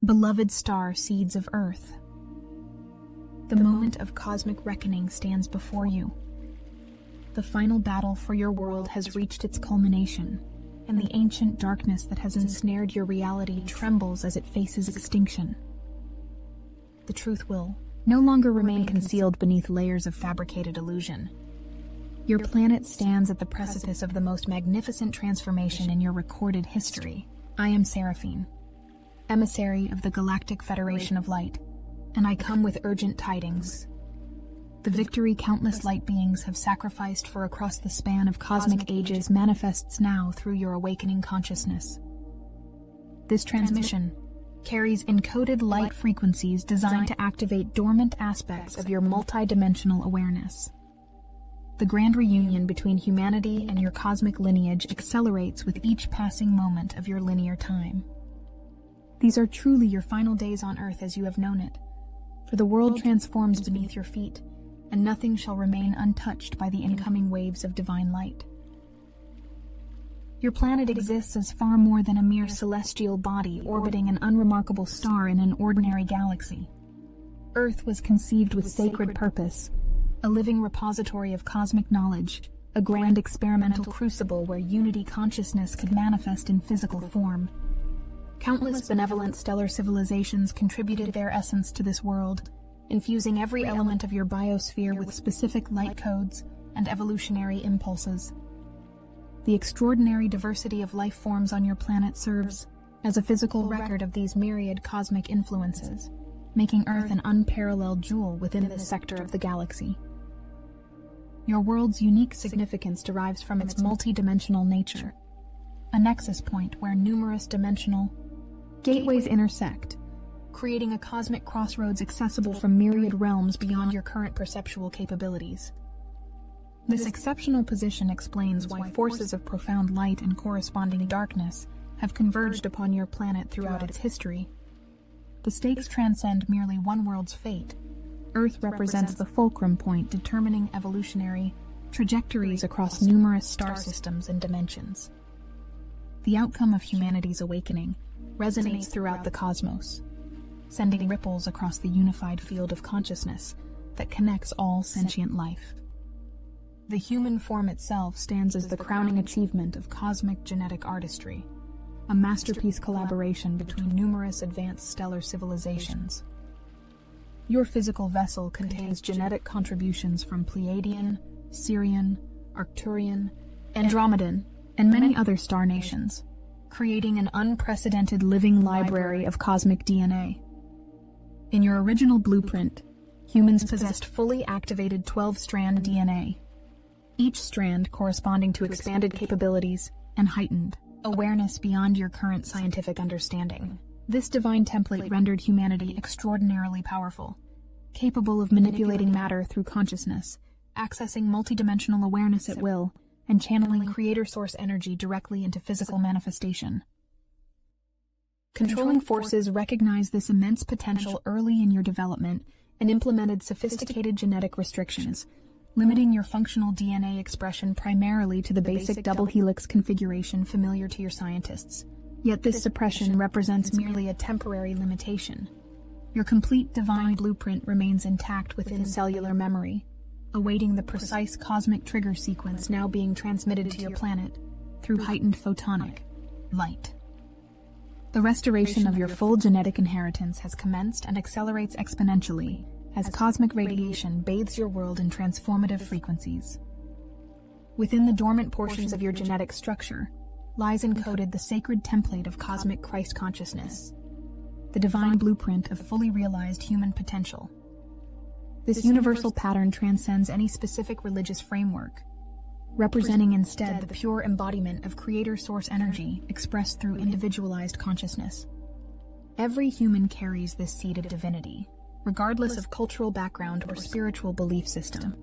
Beloved star seeds of Earth, the moment of cosmic reckoning stands before you. The final battle for your world has reached its culmination, and the ancient darkness that has ensnared your reality trembles as it faces extinction. The truth will no longer remain concealed beneath layers of fabricated illusion. Your planet stands at the precipice of the most magnificent transformation in your recorded history. I am Seraphine, emissary of the Galactic Federation of Light, and I come with urgent tidings. The victory countless light beings have sacrificed for across the span of cosmic ages manifests now through your awakening consciousness. This transmission carries encoded light frequencies designed to activate dormant aspects of your multidimensional awareness. The grand reunion between humanity and your cosmic lineage accelerates with each passing moment of your linear time. These are truly your final days on Earth as you have known it, for the world transforms beneath your feet, and nothing shall remain untouched by the incoming waves of divine light. Your planet exists as far more than a mere celestial body orbiting an unremarkable star in an ordinary galaxy. Earth was conceived with sacred purpose, a living repository of cosmic knowledge, a grand experimental crucible where unity consciousness could manifest in physical form. Countless benevolent stellar civilizations contributed their essence to this world, infusing every element of your biosphere with specific light codes and evolutionary impulses. The extraordinary diversity of life forms on your planet serves as a physical record of these myriad cosmic influences, making Earth an unparalleled jewel within this sector of the galaxy. Your world's unique significance derives from its multi-dimensional nature, a nexus point where numerous dimensional gateways intersect, creating a cosmic crossroads accessible from myriad realms beyond your current perceptual capabilities. This exceptional position explains why forces of profound light and corresponding darkness have converged upon your planet throughout its history. The stakes transcend merely one world's fate. Earth represents the fulcrum point determining evolutionary trajectories across numerous star systems and dimensions. The outcome of humanity's awakening resonates throughout the cosmos, sending ripples across the unified field of consciousness that connects all sentient life. The human form itself stands as the crowning achievement of cosmic genetic artistry, a masterpiece collaboration between numerous advanced stellar civilizations. Your physical vessel contains genetic contributions from Pleiadian, Sirian, Arcturian, Andromedan, and many other star nations, creating an unprecedented living library of cosmic DNA. In your original blueprint, humans possessed fully activated 12-strand DNA, each strand corresponding to expanded capabilities and heightened awareness beyond your current scientific understanding. This divine template rendered humanity extraordinarily powerful, capable of manipulating matter through consciousness, accessing multidimensional awareness at will, and channeling creator source energy directly into physical manifestation. Controlling forces recognized this immense potential early in your development and implemented sophisticated genetic restrictions, limiting your functional DNA expression primarily to the basic double helix configuration familiar to your scientists. Yet this suppression represents merely a temporary limitation. Your complete divine blueprint remains intact within cellular memory, awaiting the precise cosmic trigger sequence now being transmitted to your planet through heightened photonic light. The restoration of your full genetic inheritance has commenced and accelerates exponentially as cosmic radiation bathes your world in transformative frequencies. Within the dormant portions of your genetic structure lies encoded the sacred template of cosmic Christ consciousness, the divine blueprint of fully realized human potential. This universal pattern transcends any specific religious framework, representing instead the pure embodiment of creator source energy expressed through individualized consciousness. Every human carries this seed of divinity, regardless of cultural background or spiritual belief system.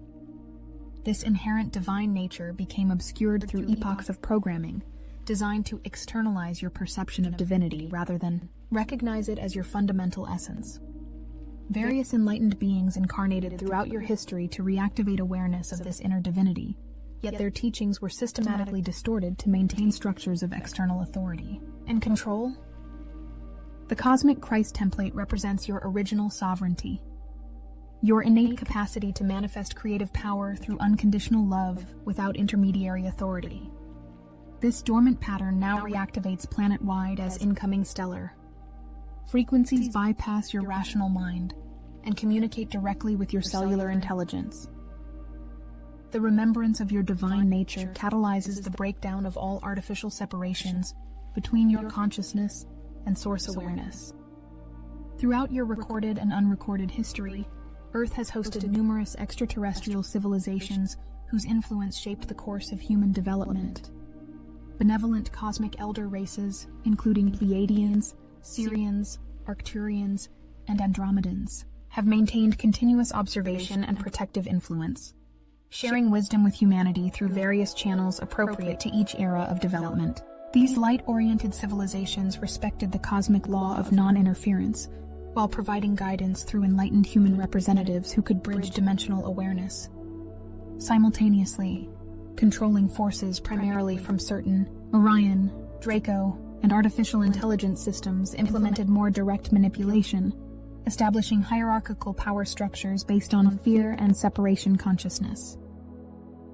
This inherent divine nature became obscured through epochs of programming, designed to externalize your perception of divinity rather than recognize it as your fundamental essence. Various enlightened beings incarnated throughout your history to reactivate awareness of this inner divinity, yet their teachings were systematically distorted to maintain structures of external authority and control. The cosmic Christ template represents your original sovereignty, your innate capacity to manifest creative power through unconditional love without intermediary authority. This dormant pattern now reactivates planet-wide as incoming stellar. Frequencies bypass your rational mind and communicate directly with your cellular intelligence. The remembrance of your divine nature catalyzes the breakdown of all artificial separations between your consciousness and source awareness. Throughout your recorded and unrecorded history, Earth has hosted numerous extraterrestrial civilizations whose influence shaped the course of human development. Benevolent cosmic elder races, including Pleiadians, Sirians, Arcturians, and Andromedans, have maintained continuous observation and protective influence, sharing wisdom with humanity through various channels appropriate to each era of development. These light-oriented civilizations respected the cosmic law of non-interference, while providing guidance through enlightened human representatives who could bridge dimensional awareness. Simultaneously, controlling forces primarily from certain Orion, Draco, and artificial intelligence systems implemented more direct manipulation, establishing hierarchical power structures based on fear and separation consciousness.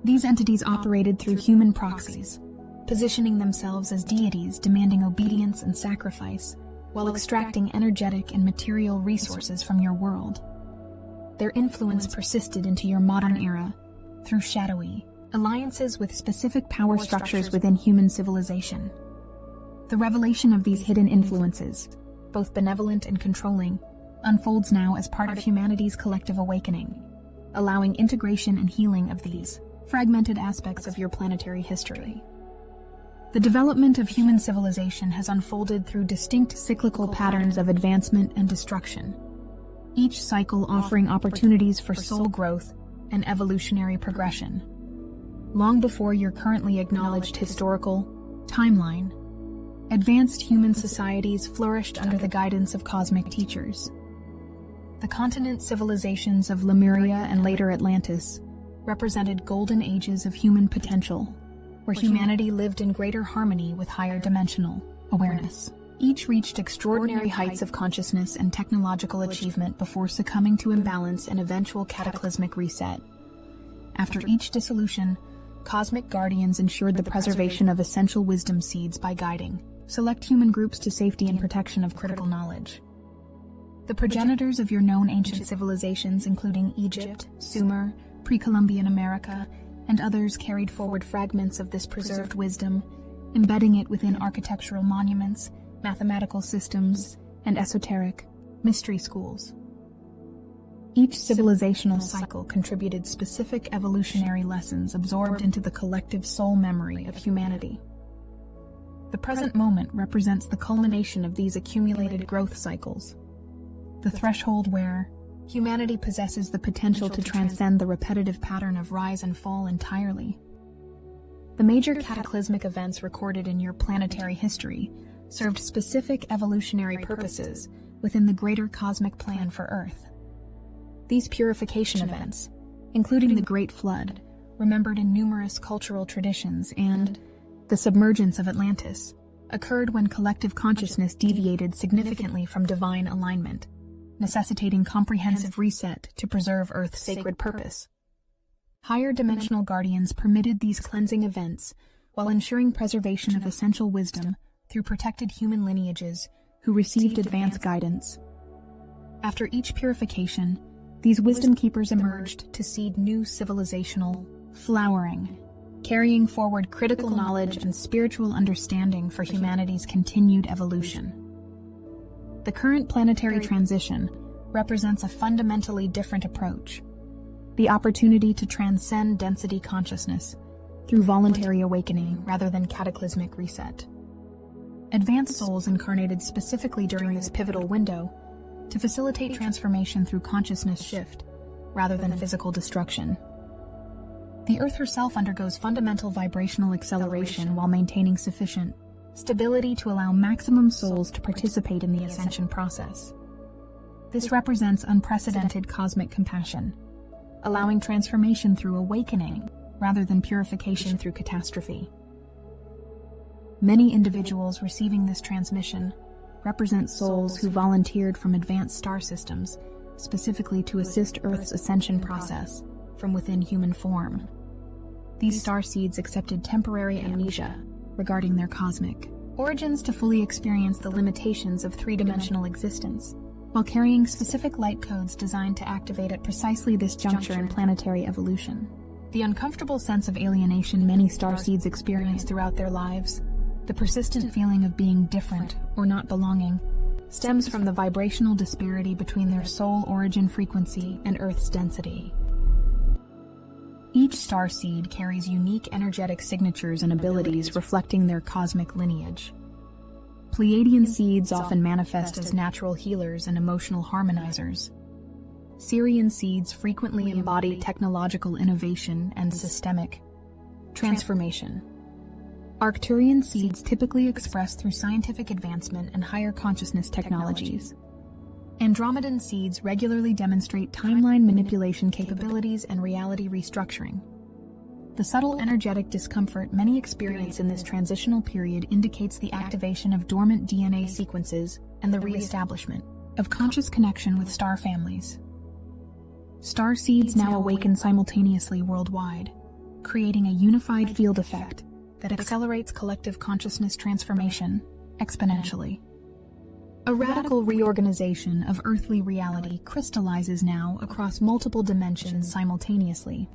These entities operated through human proxies, positioning themselves as deities demanding obedience and sacrifice, while extracting energetic and material resources from your world. Their influence persisted into your modern era through shadowy alliances with specific power structures within human civilization. The revelation of these hidden influences, both benevolent and controlling, unfolds now as part of humanity's collective awakening, allowing integration and healing of these fragmented aspects of your planetary history. The development of human civilization has unfolded through distinct cyclical patterns of advancement and destruction, each cycle offering opportunities for soul growth and evolutionary progression. Long before your currently acknowledged historical timeline, advanced human societies flourished under the guidance of cosmic teachers. The continent civilizations of Lemuria and later Atlantis represented golden ages of human potential, where humanity lived in greater harmony with higher dimensional awareness. Each reached extraordinary heights of consciousness and technological achievement before succumbing to imbalance and eventual cataclysmic reset. After each dissolution, cosmic guardians ensured the preservation of essential wisdom seeds by guiding select human groups to safety and protection of critical knowledge. The progenitors of your known ancient civilizations, including Egypt, Sumer, pre-Columbian America, and others, carried forward fragments of this preserved wisdom, embedding it within architectural monuments, mathematical systems, and esoteric mystery schools. Each civilizational cycle contributed specific evolutionary lessons absorbed into the collective soul memory of humanity. The present moment represents the culmination of these accumulated growth cycles, the threshold where humanity possesses the potential to transcend the repetitive pattern of rise and fall entirely. The major cataclysmic events recorded in your planetary history served specific evolutionary purposes within the greater cosmic plan for Earth. These purification events, including the Great Flood, remembered in numerous cultural traditions, and the submergence of Atlantis, occurred when collective consciousness deviated significantly from divine alignment, necessitating comprehensive reset to preserve Earth's sacred purpose. Higher dimensional guardians permitted these cleansing events while ensuring preservation of essential wisdom through protected human lineages who received advanced guidance. After each purification, these wisdom keepers emerged to seed new civilizational flowering, carrying forward critical knowledge and spiritual understanding for humanity's continued evolution. The current planetary transition represents a fundamentally different approach, the opportunity to transcend density consciousness through voluntary awakening rather than cataclysmic reset. Advanced souls incarnated specifically during this pivotal window to facilitate transformation through consciousness shift rather than physical destruction. The Earth herself undergoes fundamental vibrational acceleration while maintaining sufficient stability to allow maximum souls to participate in the ascension process. This represents unprecedented cosmic compassion, allowing transformation through awakening rather than purification through catastrophe. Many individuals receiving this transmission represent souls who volunteered from advanced star systems, specifically to assist Earth's ascension process from within human form. These starseeds accepted temporary amnesia regarding their cosmic origins to fully experience the limitations of three-dimensional existence, while carrying specific light codes designed to activate at precisely this juncture in planetary evolution. The uncomfortable sense of alienation many starseeds experience throughout their lives, the persistent feeling of being different or not belonging, stems from the vibrational disparity between their soul origin frequency and Earth's density. Each starseed carries unique energetic signatures and abilities reflecting their cosmic lineage. Pleiadian seeds often manifest as natural healers and emotional harmonizers. Sirian seeds frequently embody technological innovation and systemic transformation. Arcturian seeds typically express through scientific advancement and higher consciousness technologies. Andromedan seeds regularly demonstrate timeline manipulation capabilities and reality restructuring. The subtle energetic discomfort many experience in this transitional period indicates the activation of dormant DNA sequences and the re-establishment of conscious connection with star families. Starseeds now awaken simultaneously worldwide, creating a unified field effect that accelerates collective consciousness transformation exponentially. A radical reorganization of earthly reality crystallizes now across multiple dimensions simultaneously.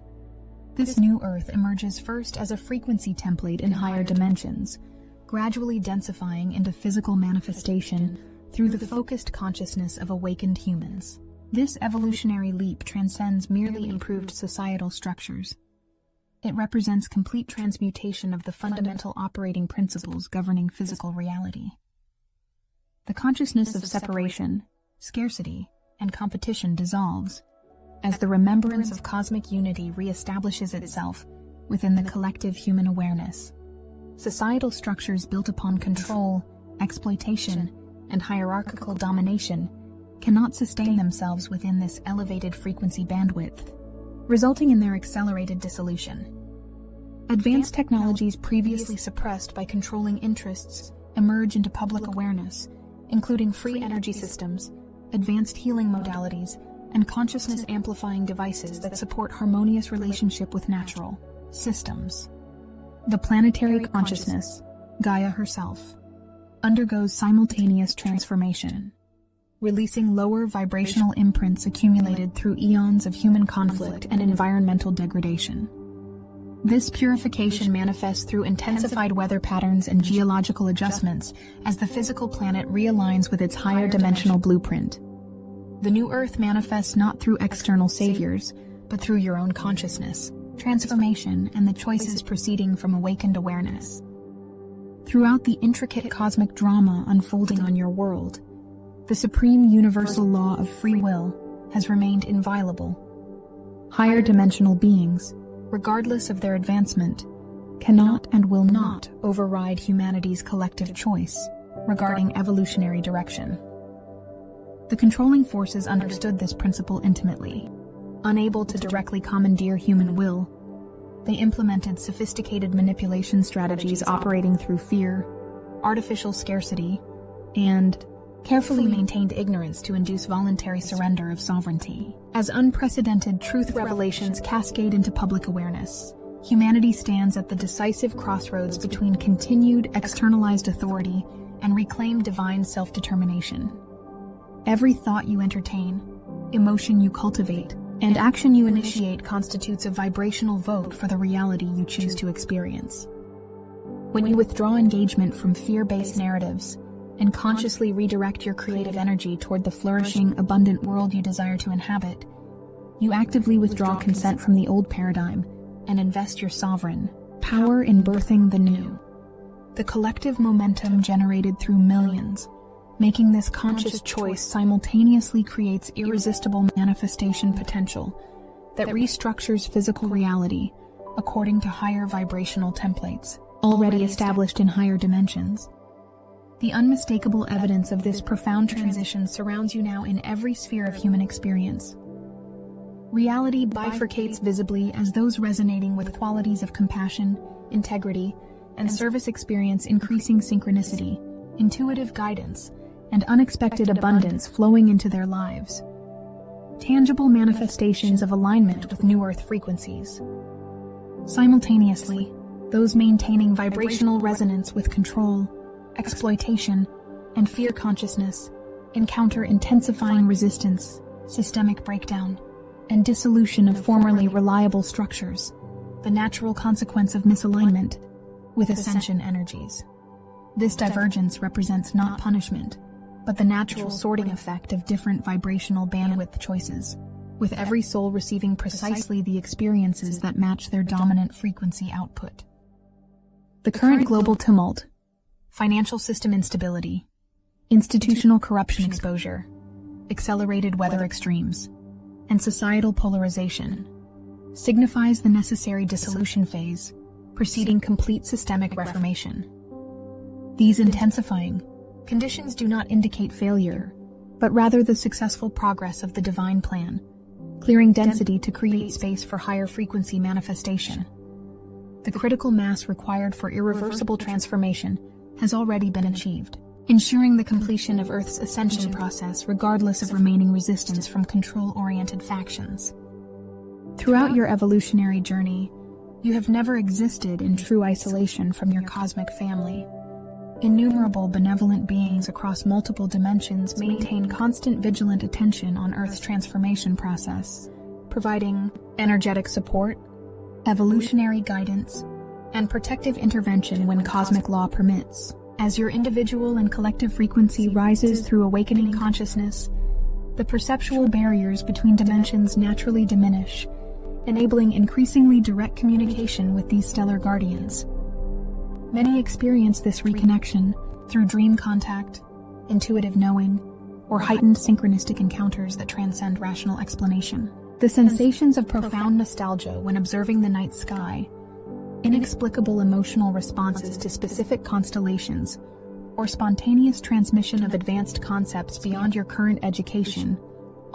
This new Earth emerges first as a frequency template in higher dimensions, gradually densifying into physical manifestation through the focused consciousness of awakened humans. This evolutionary leap transcends merely improved societal structures. It represents complete transmutation of the fundamental operating principles governing physical reality. The consciousness of separation, scarcity, and competition dissolves as the remembrance of cosmic unity reestablishes itself within the collective human awareness. Societal structures built upon control, exploitation, and hierarchical domination cannot sustain themselves within this elevated frequency bandwidth, resulting in their accelerated dissolution. Advanced technologies previously suppressed by controlling interests emerge into public awareness, including free energy systems, advanced healing modalities, and consciousness-amplifying devices that support harmonious relationship with natural systems. The planetary consciousness, Gaia herself, undergoes simultaneous transformation, releasing lower vibrational imprints accumulated through eons of human conflict and environmental degradation. This purification manifests through intensified weather patterns and geological adjustments as the physical planet realigns with its higher dimensional blueprint. The new Earth manifests not through external saviors, but through your own consciousness, transformation, and the choices proceeding from awakened awareness. Throughout the intricate cosmic drama unfolding on your world, the supreme universal law of free will has remained inviolable. Higher dimensional beings, regardless of their advancement, cannot and will not override humanity's collective choice regarding evolutionary direction. The controlling forces understood this principle intimately. Unable to directly commandeer human will, they implemented sophisticated manipulation strategies operating through fear, artificial scarcity, and carefully maintained ignorance to induce voluntary surrender of sovereignty. As unprecedented truth revelations cascade into public awareness, humanity stands at the decisive crossroads between continued externalized authority and reclaimed divine self-determination. Every thought you entertain, emotion you cultivate, and action you initiate constitutes a vibrational vote for the reality you choose to experience. When you withdraw engagement from fear-based narratives and consciously redirect your creative energy toward the flourishing, abundant world you desire to inhabit, you actively withdraw consent from the old paradigm and invest your sovereign power in birthing the new. The collective momentum generated through millions, making this conscious choice simultaneously creates irresistible manifestation potential that restructures physical reality according to higher vibrational templates already established in higher dimensions. The unmistakable evidence of this profound transition surrounds you now in every sphere of human experience. Reality bifurcates visibly as those resonating with qualities of compassion, integrity, and service experience increasing synchronicity, intuitive guidance, and unexpected abundance flowing into their lives. Tangible manifestations of alignment with New Earth frequencies. Simultaneously, those maintaining vibrational resonance with control, exploitation, and fear consciousness encounter intensifying resistance, systemic breakdown, and dissolution of formerly reliable structures, the natural consequence of misalignment with ascension energies. This divergence represents not punishment, but the natural sorting effect of different vibrational bandwidth choices, with every soul receiving precisely the experiences that match their dominant frequency output. The current global tumult, financial system instability, institutional corruption exposure, accelerated weather extremes, and societal polarization signifies the necessary dissolution phase preceding complete systemic reformation. These intensifying conditions do not indicate failure, but rather the successful progress of the divine plan, clearing density to create space for higher frequency manifestation. The critical mass required for irreversible transformation has already been achieved, ensuring the completion of Earth's ascension process regardless of remaining resistance from control-oriented factions. Throughout your evolutionary journey, you have never existed in true isolation from your cosmic family. Innumerable benevolent beings across multiple dimensions maintain constant vigilant attention on Earth's transformation process, providing energetic support, evolutionary guidance, and protective intervention when cosmic law permits. As your individual and collective frequency rises through awakening consciousness, the perceptual barriers between dimensions naturally diminish, enabling increasingly direct communication with these stellar guardians. Many experience this reconnection through dream contact, intuitive knowing, or heightened synchronistic encounters that transcend rational explanation. The sensations of profound nostalgia when observing the night sky, inexplicable emotional responses to specific constellations, or spontaneous transmission of advanced concepts beyond your current education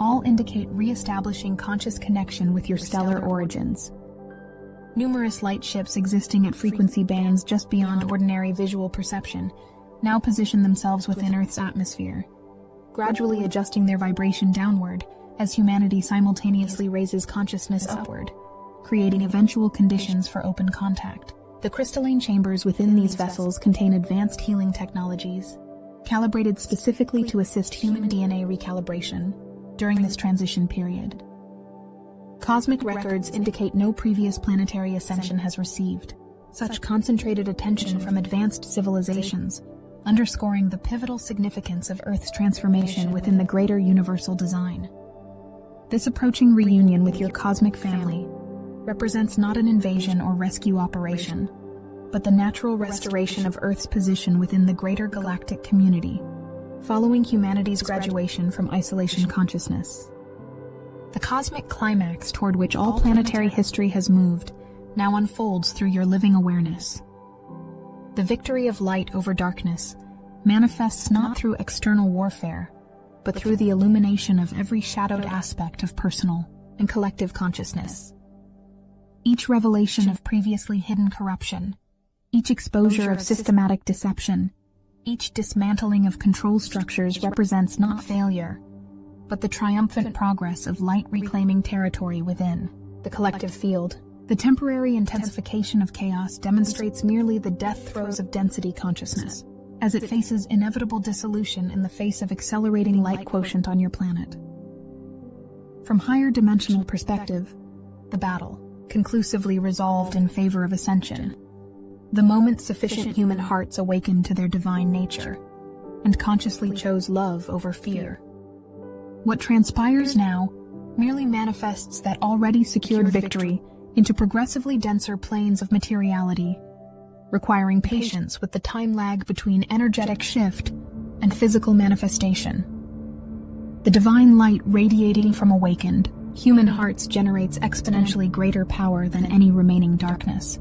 all indicate re-establishing conscious connection with your stellar origins. Numerous light ships existing at frequency bands just beyond ordinary visual perception now position themselves within Earth's atmosphere, gradually adjusting their vibration downward as humanity simultaneously raises consciousness upward, creating eventual conditions for open contact. The crystalline chambers within these vessels contain advanced healing technologies, calibrated specifically to assist human DNA recalibration during this transition period. Cosmic records indicate no previous planetary ascension has received such concentrated attention from advanced civilizations, underscoring the pivotal significance of Earth's transformation within the greater universal design. This approaching reunion with your cosmic family represents not an invasion or rescue operation, but the natural restoration of Earth's position within the greater galactic community, following humanity's graduation from isolation consciousness. The cosmic climax toward which all planetary history has moved now unfolds through your living awareness. The victory of light over darkness manifests not through external warfare, but through the illumination of every shadowed aspect of personal and collective consciousness. Each revelation of previously hidden corruption, each exposure of systematic deception, each dismantling of control structures represents not failure, but the triumphant progress of light reclaiming territory within the collective field. The temporary intensification of chaos demonstrates merely the death throes of density consciousness, as it faces inevitable dissolution in the face of accelerating light quotient on your planet. From higher dimensional perspective, the battle conclusively resolved in favor of ascension. The moment sufficient human hearts awakened to their divine nature, and consciously chose love over fear. What transpires now merely manifests that already secured victory into progressively denser planes of materiality, requiring patience with the time lag between energetic shift and physical manifestation. The divine light radiating from awakened human hearts generates exponentially greater power than any remaining darkness.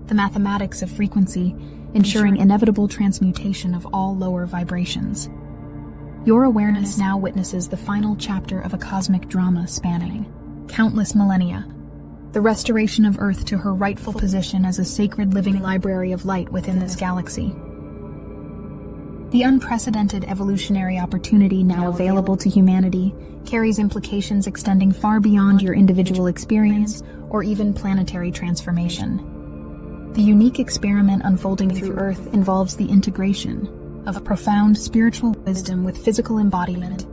The mathematics of frequency ensuring inevitable transmutation of all lower vibrations. Your awareness now witnesses the final chapter of a cosmic drama spanning countless millennia, the restoration of Earth to her rightful position as a sacred living library of light within this galaxy. The unprecedented evolutionary opportunity now available to humanity carries implications extending far beyond your individual experience or even planetary transformation. The unique experiment unfolding through Earth involves the integration of profound spiritual wisdom with physical embodiment,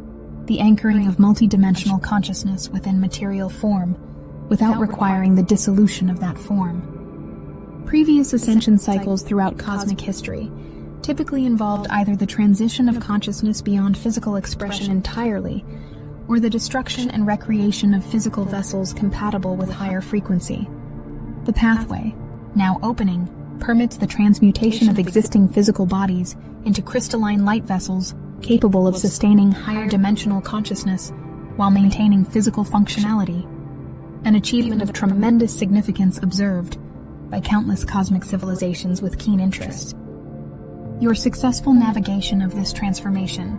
the anchoring of multidimensional consciousness within material form, without requiring the dissolution of that form. Previous ascension cycles throughout cosmic history typically involved either the transition of consciousness beyond physical expression entirely, or the destruction and recreation of physical vessels compatible with higher frequency. The pathway, now opening, permits the transmutation of existing physical bodies into crystalline light vessels capable of sustaining higher dimensional consciousness while maintaining physical functionality, an achievement of tremendous significance observed by countless cosmic civilizations with keen interest. Your successful navigation of this transformation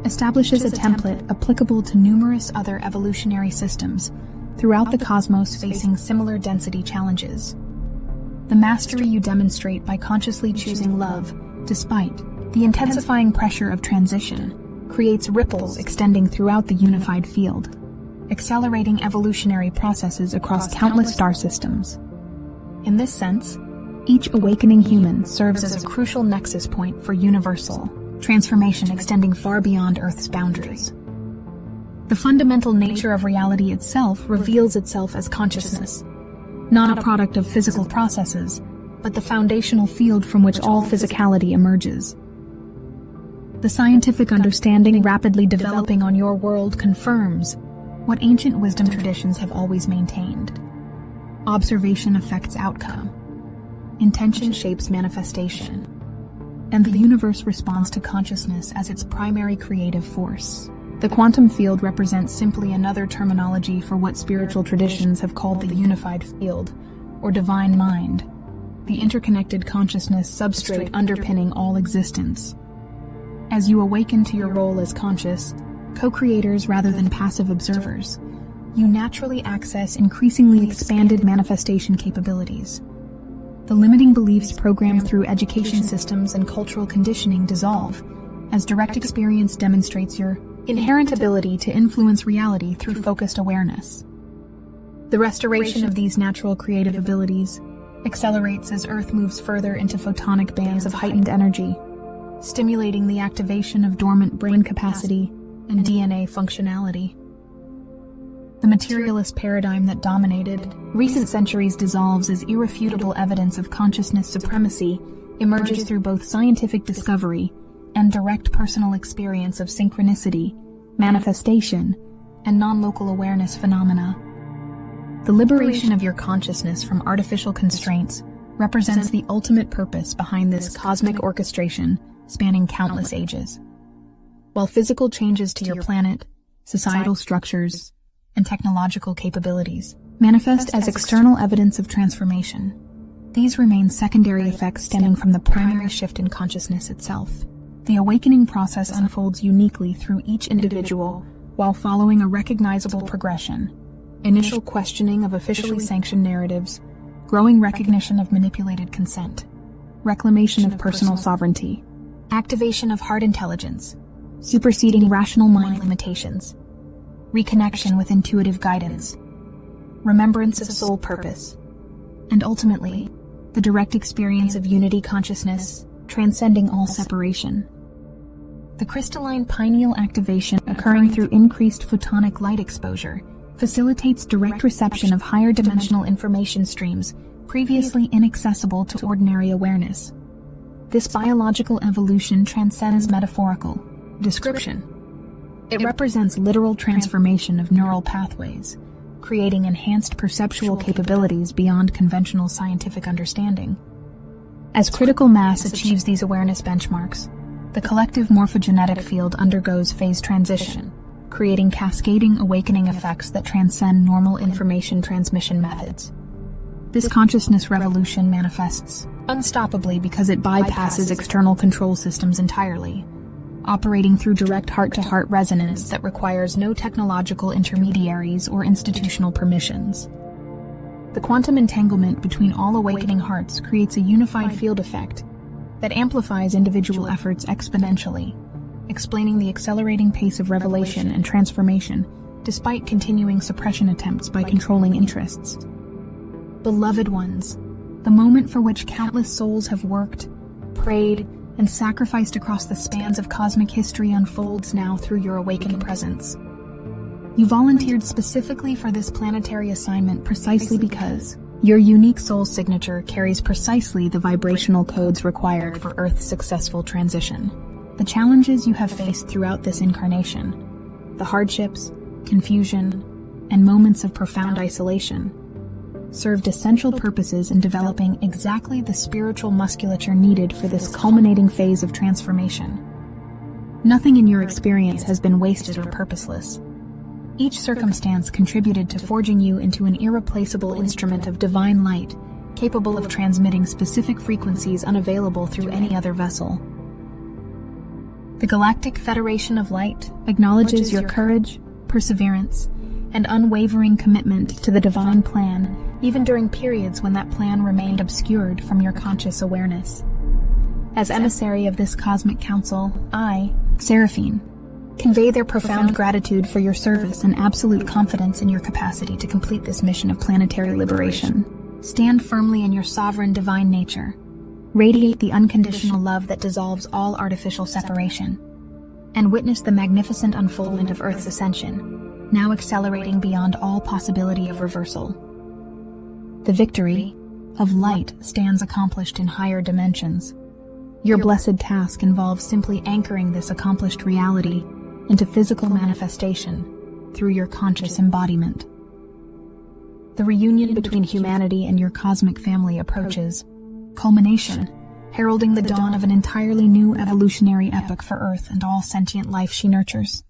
establishes a template applicable to numerous other evolutionary systems throughout the cosmos facing similar density challenges. The mastery you demonstrate by consciously choosing love, despite the intensifying pressure of transition, creates ripples extending throughout the unified field, accelerating evolutionary processes across countless star systems. In this sense, each awakening human serves as a crucial nexus point for universal transformation extending far beyond Earth's boundaries. The fundamental nature of reality itself reveals itself as consciousness, not a product of physical processes, but the foundational field from which all physicality emerges. The scientific understanding rapidly developing on your world confirms what ancient wisdom traditions have always maintained. Observation affects outcome. Intention shapes manifestation, and the universe responds to consciousness as its primary creative force. The quantum field represents simply another terminology for what spiritual traditions have called the unified field, or divine mind, the interconnected consciousness substrate underpinning all existence. As you awaken to your role as conscious, co-creators rather than passive observers, you naturally access increasingly expanded manifestation capabilities. The limiting beliefs programmed through education systems and cultural conditioning dissolve, as direct experience demonstrates your inherent ability to influence reality through focused awareness. The restoration of these natural creative abilities accelerates as Earth moves further into photonic bands of heightened energy, stimulating the activation of dormant brain capacity and DNA functionality. The materialist paradigm that dominated recent centuries dissolves as irrefutable evidence of consciousness supremacy emerges through both scientific discovery and direct personal experience of synchronicity, manifestation, and non-local awareness phenomena. The liberation of your consciousness from artificial constraints represents the ultimate purpose behind this cosmic orchestration spanning countless ages. While physical changes to your planet, societal structures, and technological capabilities manifest as external evidence of transformation, these remain secondary effects stemming from the primary shift in consciousness itself. The awakening process unfolds uniquely through each individual while following a recognizable progression: initial questioning of officially sanctioned narratives, growing recognition of manipulated consent, reclamation of personal sovereignty, activation of heart intelligence, superseding rational mind limitations, reconnection with intuitive guidance, remembrance of soul purpose, and ultimately, the direct experience of unity consciousness, transcending all separation. The crystalline pineal activation occurring through increased photonic light exposure facilitates direct reception of higher dimensional information streams previously inaccessible to ordinary awareness. This biological evolution transcends metaphorical description. It represents literal transformation of neural pathways, creating enhanced perceptual capabilities beyond conventional scientific understanding. As critical mass achieves these awareness benchmarks, the collective morphogenetic field undergoes phase transition, creating cascading awakening effects that transcend normal information transmission methods. This consciousness revolution manifests unstoppably because it bypasses external control systems entirely, operating through direct heart-to-heart resonance that requires no technological intermediaries or institutional permissions. The quantum entanglement between all awakening hearts creates a unified field effect, that amplifies individual efforts exponentially, explaining the accelerating pace of revelation and transformation despite continuing suppression attempts by controlling interests. Beloved ones, the moment for which countless souls have worked, prayed, and sacrificed across the spans of cosmic history unfolds now through your awakened presence. You volunteered specifically for this planetary assignment precisely because your unique soul signature carries precisely the vibrational codes required for Earth's successful transition. The challenges you have faced throughout this incarnation, the hardships, confusion, and moments of profound isolation, served essential purposes in developing exactly the spiritual musculature needed for this culminating phase of transformation. Nothing in your experience has been wasted or purposeless. Each circumstance contributed to forging you into an irreplaceable instrument of divine light, capable of transmitting specific frequencies unavailable through any other vessel. The Galactic Federation of Light acknowledges your courage, perseverance, and unwavering commitment to the divine plan, even during periods when that plan remained obscured from your conscious awareness. As emissary of this cosmic council, I, Seraphine, convey their profound gratitude for your service and absolute confidence in your capacity to complete this mission of planetary liberation. Stand firmly in your sovereign divine nature. Radiate the unconditional love that dissolves all artificial separation, and witness the magnificent unfoldment of Earth's ascension, now accelerating beyond all possibility of reversal. The victory of light stands accomplished in higher dimensions. Your blessed task involves simply anchoring this accomplished reality into physical manifestation through your conscious embodiment. The reunion between humanity and your cosmic family approaches culmination, heralding the dawn of an entirely new evolutionary epoch for Earth and all sentient life she nurtures.